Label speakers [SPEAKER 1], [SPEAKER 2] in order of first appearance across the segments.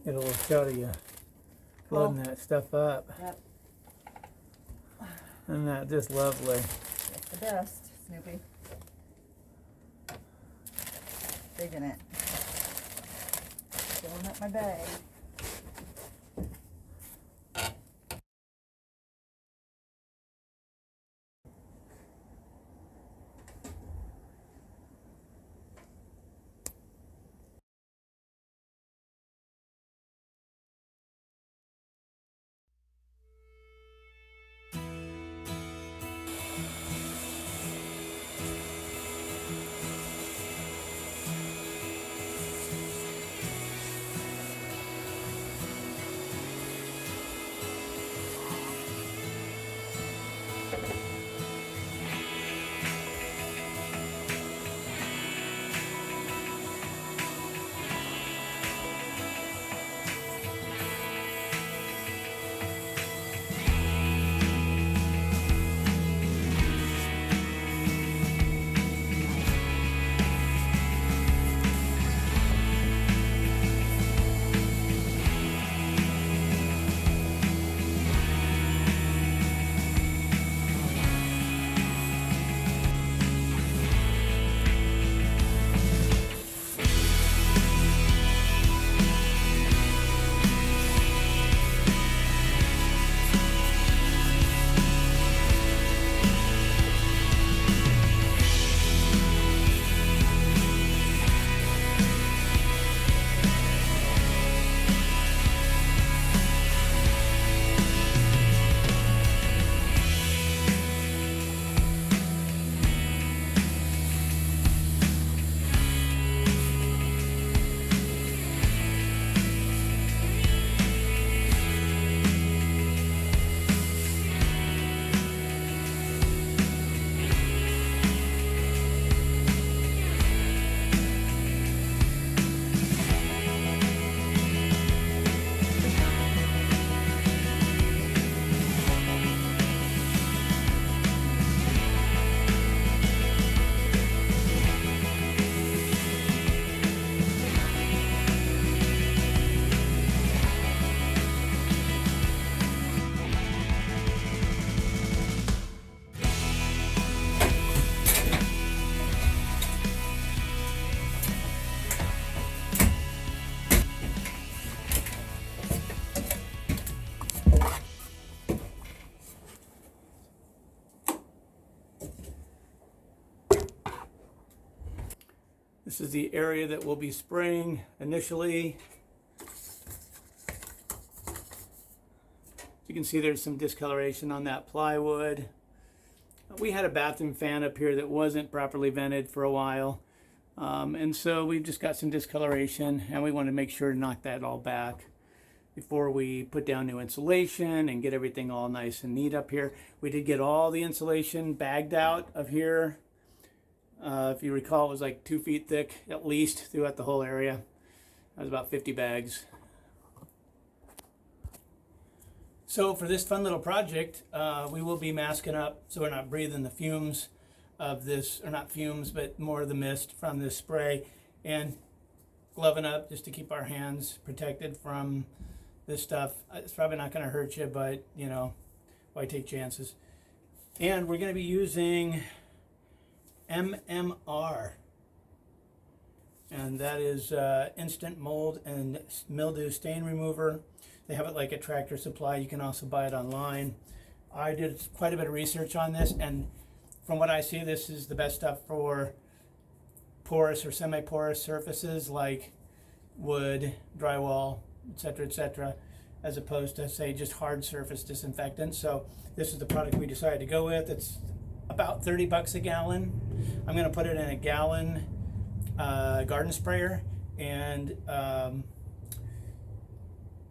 [SPEAKER 1] it'll show you loading that stuff up.
[SPEAKER 2] Yep.
[SPEAKER 1] Isn't that just lovely?
[SPEAKER 2] It's the best, Snoopy. Digging it. Filling up my bag.
[SPEAKER 1] This is the area that we'll be spraying initially. You can see there's some discoloration on that plywood. We had a bathroom fan up here that wasn't properly vented for a while. And so we've just got some discoloration, and we want to make sure to knock that all back before we put down new insulation and get everything all nice and neat up here. We did get all the insulation bagged out of here. If you recall, it was like 2 feet thick at least throughout the whole area. That was about 50 bags. So for this fun little project, we will be masking up so we're not breathing the fumes of this, or not fumes, but more of the mist from this spray, and gloving up just to keep our hands protected from this stuff. It's probably not going to hurt you, but you know, why take chances? And we're going to be using MMR, and that is instant mold and mildew stain remover. They have it like at Tractor Supply. You can also buy it online. I did quite a bit of research on this, and from what I see, this is the best stuff for porous or semi-porous surfaces like wood, drywall, etc., as opposed to, say, just hard surface disinfectant. So this is the product we decided to go with. It's about 30 bucks a gallon. I'm going to put it in a gallon garden sprayer, and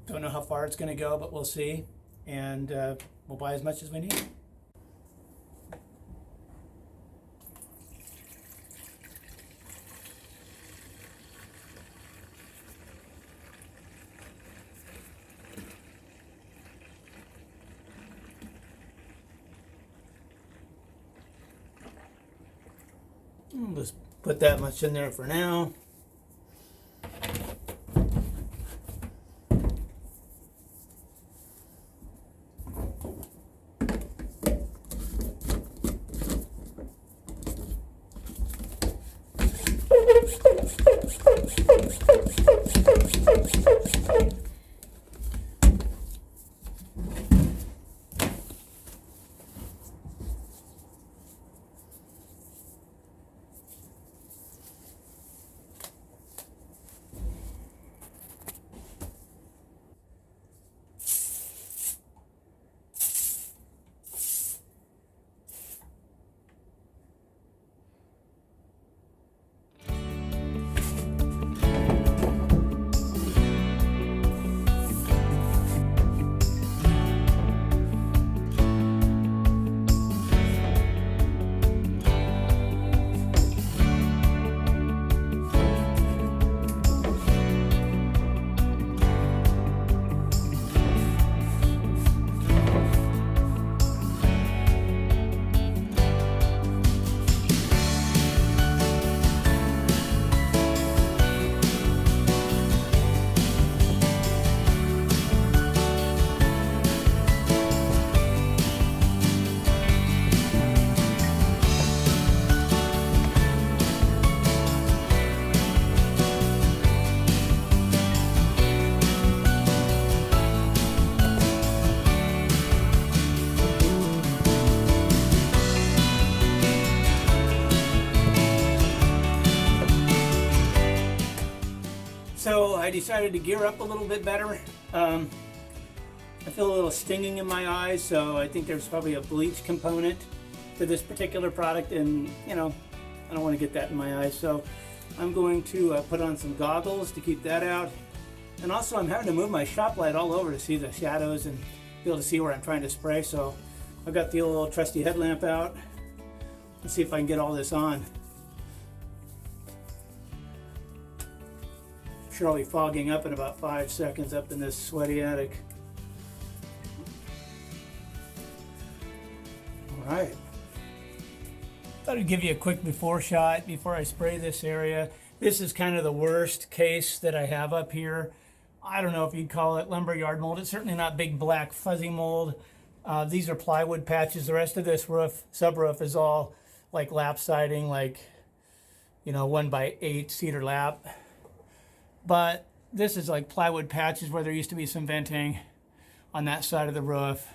[SPEAKER 1] don't know how far it's going to go, but we'll see, and we'll buy as much as we need. I'll just put that much in there for now. I decided to gear up a little bit better. I feel a little stinging in my eyes, so I think there's probably a bleach component to this particular product, and you know, I don't want to get that in my eyes, so I'm going to put on some goggles to keep that out. And also I'm having to move my shop light all over to see the shadows and be able to see where I'm trying to spray, so I've got the old trusty headlamp out. Let's see if I can get all this on. I'm sure I'll be fogging up in about 5 seconds up in this sweaty attic. All right. Thought I'd give you a quick before shot before I spray this area. This is kind of the worst case that I have up here. I don't know if you'd call it lumberyard mold. It's certainly not big black fuzzy mold. These are plywood patches. The rest of this roof, subroof, is all like lap siding, like, you know, 1x8 cedar lap. But this is like plywood patches where there used to be some venting on that side of the roof.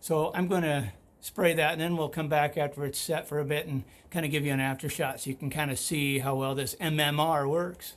[SPEAKER 1] So I'm going to spray that, and then we'll come back after it's set for a bit and kind of give you an after shot so you can kind of see how well this MMR works.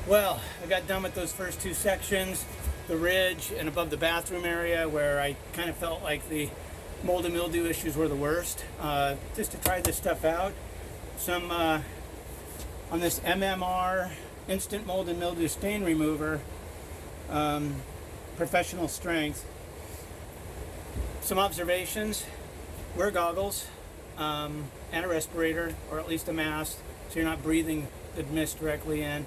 [SPEAKER 1] Well, I got done with those first two sections, the ridge and above the bathroom area where I kind of felt like the mold and mildew issues were the worst. Just to try this stuff out, some on this MMR instant mold and mildew stain remover, professional strength. Some observations: wear goggles and a respirator, or at least a mask, so you're not breathing the mist directly in.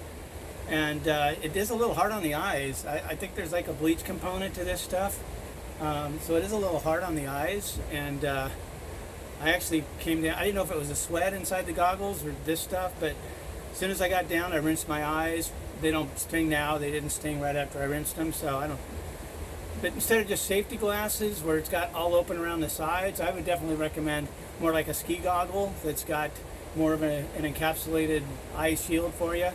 [SPEAKER 1] and it is a little hard on the eyes. I think there's like a bleach component to this stuff, so it is a little hard on the eyes. And I actually came down. I didn't know if it was a sweat inside the goggles or this stuff, but as soon as I got down, I rinsed my eyes. They don't sting now. They didn't sting right after I rinsed them, so I don't. But instead of just safety glasses where it's got all open around the sides, I would definitely recommend more like a ski goggle that's got more of an encapsulated eye shield for you.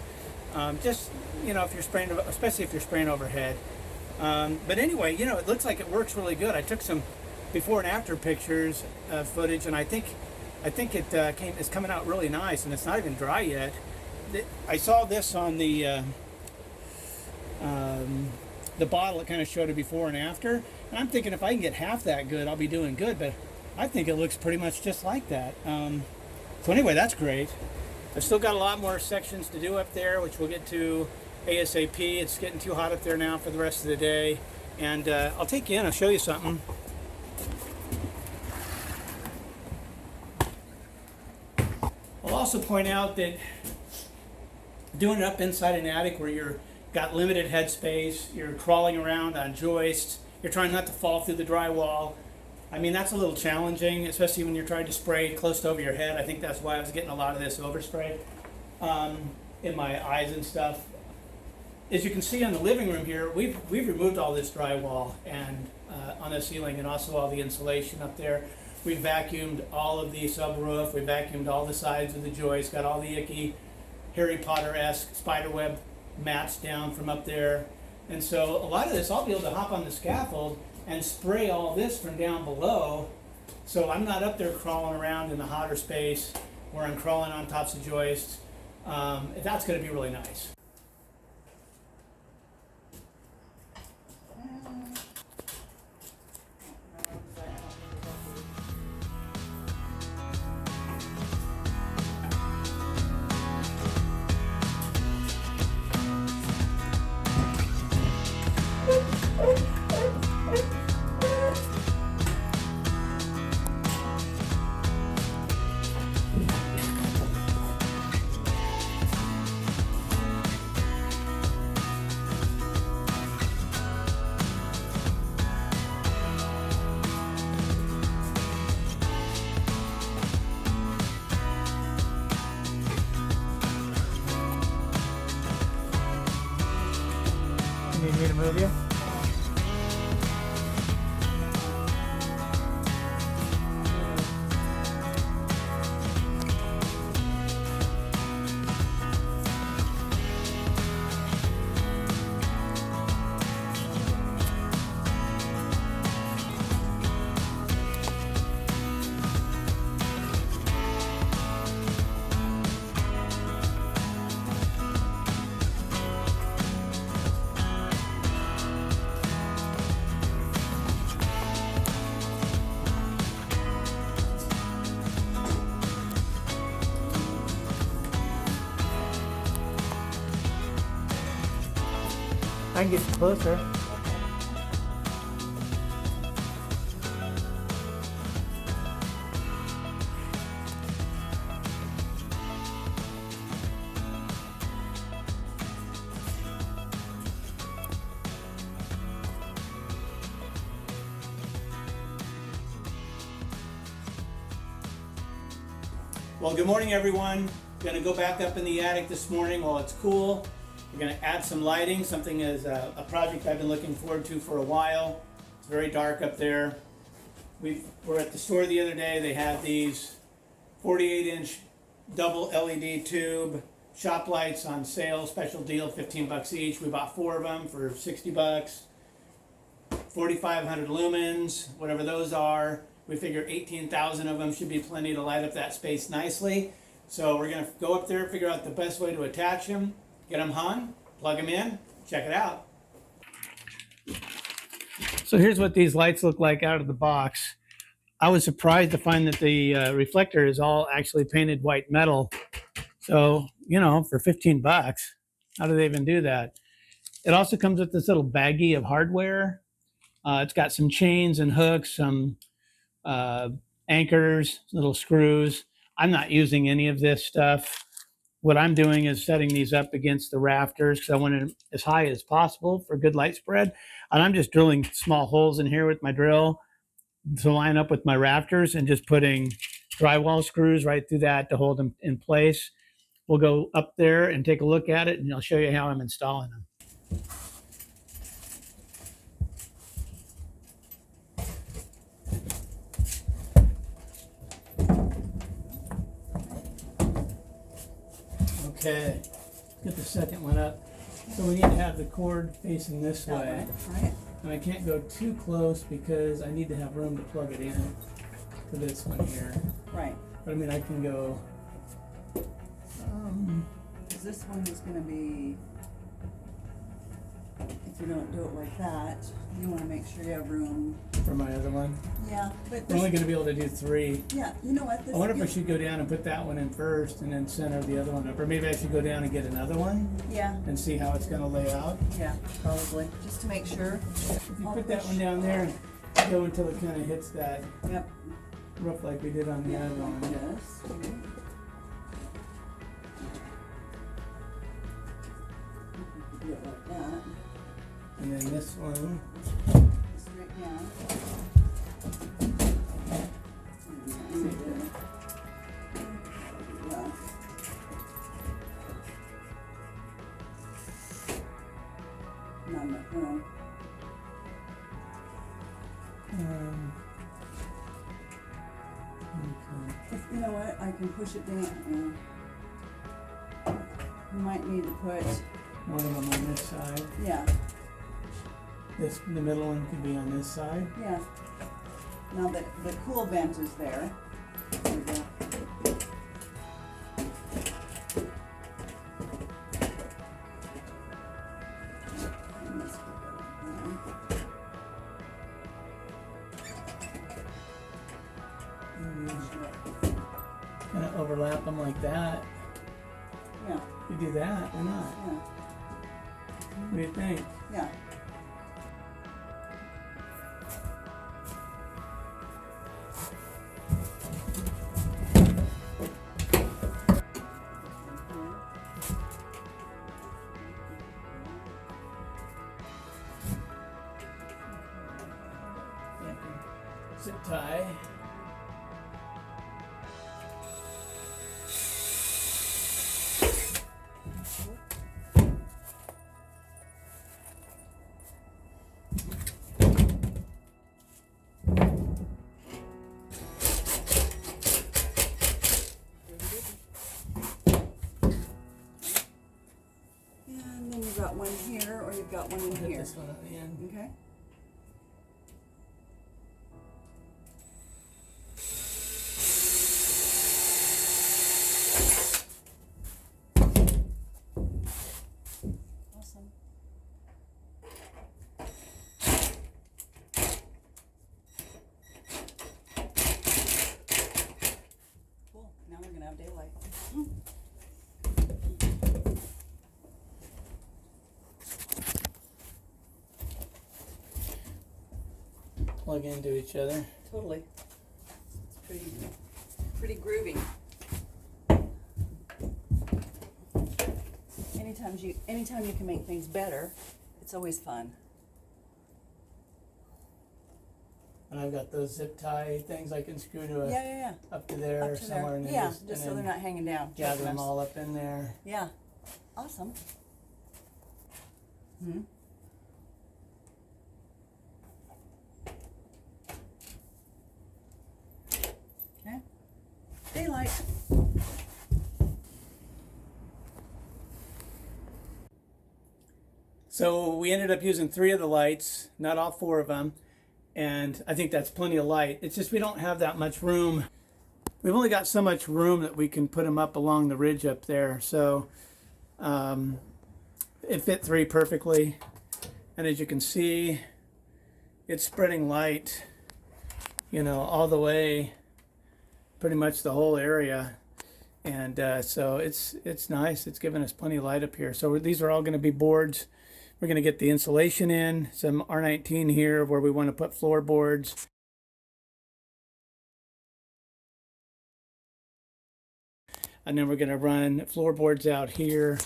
[SPEAKER 1] Just, if you're spraying, especially if you're spraying overhead. But anyway, it looks like it works really good. I took some before and after pictures footage, and I think it's coming out really nice, and it's not even dry yet. I saw this on the bottle. It kind of showed it before and after, and I'm thinking if I can get half that good, I'll be doing good. But I think it looks pretty much just like that. So anyway, that's great. I've still got a lot more sections to do up there, which we'll get to ASAP. It's getting too hot up there now for the rest of the day, and I'll take you in. I'll show you something. I'll also point out that doing it up inside an attic where you're got limited headspace, you're crawling around on joists, you're trying not to fall through the drywall. I mean, that's a little challenging, especially when you're trying to spray close to over your head. I think that's why I was getting a lot of this overspray in my eyes and stuff. As you can see on the living room here, we've removed all this drywall and on the ceiling, and also all the insulation up there. We vacuumed all of the subroof, we vacuumed all the sides of the joists, got all the icky Harry Potter-esque spiderweb mats down from up there. And so a lot of this, I'll be able to hop on the scaffold and spray all this from down below. So I'm not up there crawling around in the hotter space where I'm crawling on tops of joists. That's going to be really nice. Need me to move you? I can get closer. Well, good morning, everyone. Going to go back up in the attic this morning while it's cool. We're going to add some lighting. Something is a project I've been looking forward to for a while. It's very dark up there. We were at the store the other day. They had these 48-inch double LED tube shop lights on sale, special deal, 15 bucks each. We bought 4 of them for 60 bucks. 4,500 lumens, whatever those are. We figure 18,000 of them should be plenty to light up that space nicely. So we're going to go up there, figure out the best way to attach them, get them hung, plug them in, check it out. So here's what these lights look like out of the box. I was surprised to find that the reflector is all actually painted white metal. So, you know, for 15 bucks, how do they even do that? It also comes with this little baggie of hardware. It's got some chains and hooks, some anchors, little screws. I'm not using any of this stuff. what I'm doing is setting these up against the rafters because I want it as high as possible for good light spread. And I'm just drilling small holes in here with my drill to line up with my rafters and just putting drywall screws right through that to hold them in place. We'll go up there and take a look at it, and I'll show you how I'm installing them. Okay, get the second one up. So we need to have the cord facing this way.
[SPEAKER 2] Right.
[SPEAKER 1] And I can't go too close because I need to have room to plug it in to this one here.
[SPEAKER 2] Right.
[SPEAKER 1] But I mean, I can go.
[SPEAKER 2] Because this one is going to be, if you don't do it like that, you want to make sure you have room.
[SPEAKER 1] For my other one.
[SPEAKER 2] Yeah, but
[SPEAKER 1] We're only going to be able to do 3.
[SPEAKER 2] yeah, you know what?
[SPEAKER 1] I wonder if I should go down and put that one in first and then center the other one up. Or maybe I should go down and get another one
[SPEAKER 2] Yeah,
[SPEAKER 1] and see how it's going to lay out.
[SPEAKER 2] yeah, probably. Just to make sure.
[SPEAKER 1] If you put that one down there and go until it kind of hits that
[SPEAKER 2] Yep.
[SPEAKER 1] roof like we did on the other one.
[SPEAKER 2] Yes. Do it like that.
[SPEAKER 1] And then this one.
[SPEAKER 2] Straight down. Not enough room.
[SPEAKER 1] Okay.
[SPEAKER 2] You know what? I can push it down. You might need to put,
[SPEAKER 1] One of them on this side.
[SPEAKER 2] yeah,
[SPEAKER 1] The middle one could be on this side.
[SPEAKER 2] yeah. Now the cool vent is there. There we go. And this will go there.
[SPEAKER 1] Kind of overlap them like that.
[SPEAKER 2] Yeah,
[SPEAKER 1] You do that or not?
[SPEAKER 2] yeah,
[SPEAKER 1] What do you think?
[SPEAKER 2] yeah.
[SPEAKER 1] Zip tie.
[SPEAKER 2] And then you've got one here, or you've got one in
[SPEAKER 1] Put
[SPEAKER 2] here.
[SPEAKER 1] this one on the end.
[SPEAKER 2] Okay. Awesome. Cool. Now we're gonna have daylight.
[SPEAKER 1] Plug into each other.
[SPEAKER 2] Totally. It's pretty groovy. Anytime you can make things better, it's always fun.
[SPEAKER 1] And I've got those zip tie things I can screw to
[SPEAKER 2] Yeah.
[SPEAKER 1] up to there
[SPEAKER 2] Up
[SPEAKER 1] or
[SPEAKER 2] to
[SPEAKER 1] somewhere,
[SPEAKER 2] there.
[SPEAKER 1] and then
[SPEAKER 2] Yeah,
[SPEAKER 1] just,
[SPEAKER 2] just
[SPEAKER 1] and
[SPEAKER 2] so they're
[SPEAKER 1] then
[SPEAKER 2] not hanging down.
[SPEAKER 1] gather them all up in there.
[SPEAKER 2] Yeah. Awesome. Hmm. Okay. Daylight.
[SPEAKER 1] So we ended up using 3 of the lights, not all 4 of them, and I think that's plenty of light. It's just we don't have that much room. We've only got so much room that we can put them up along the ridge up there. So it fit 3 perfectly, and as you can see, it's spreading light, you know, all the way, pretty much the whole area. And so it's nice. It's giving us plenty of light up here. So these are all going to be boards. We're going to get the insulation in, some R19 here where we want to put floorboards. And then we're going to run floorboards out here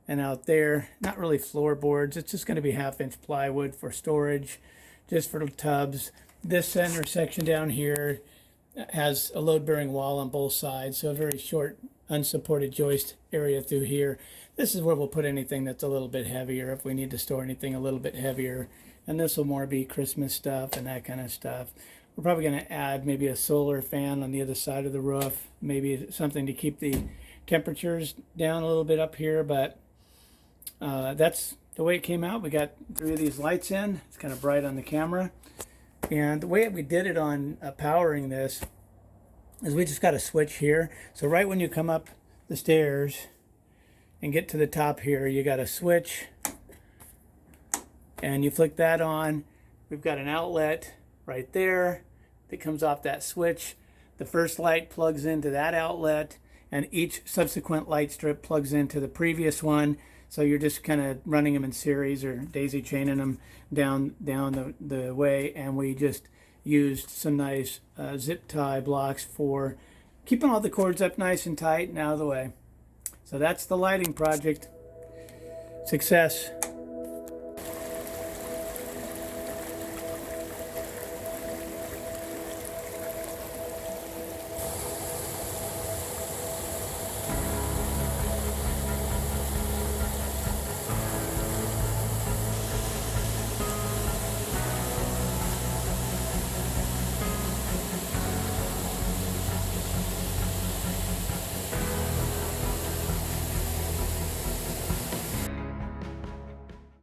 [SPEAKER 1] and out there. Not really floorboards. It's just going to be 1/2-inch plywood for storage, just for the tubs. This center section down here has a load-bearing wall on both sides, so a very short unsupported joist area through here. This is where we'll put anything that's a little bit heavier if we need to store anything a little bit heavier. And this will more be Christmas stuff and that kind of stuff. We're probably going to add maybe a solar fan on the other side of the roof, maybe something to keep the temperatures down a little bit up here, but that's the way it came out. We got 3 of these lights in. It's kind of bright on the camera. And the way we did it on powering this is we just got a switch here. So right when you come up the stairs and get to the top here, you got a switch and you flick that on. We've got an outlet right there that comes off that switch. The first light plugs into that outlet and each subsequent light strip plugs into the previous one. So you're just kind of running them in series or daisy chaining them down the way. And we just used some nice zip tie blocks for keeping all the cords up nice and tight and out of the way. So that's the lighting project. Success.